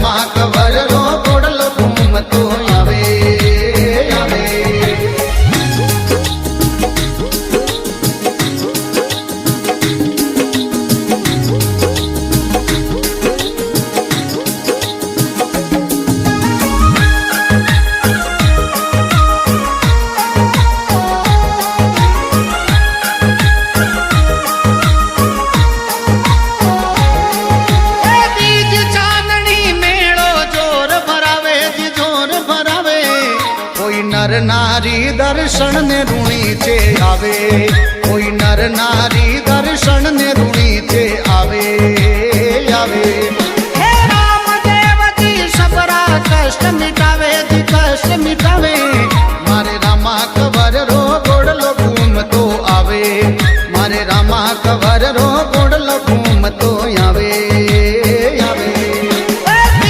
માં cover row ગોડલો ઘૂમતો આવે આવે नर नारी दर्शन ने ऋणी चे आवे कोई नर नारी दर्शन ने ऋणी चे आवे।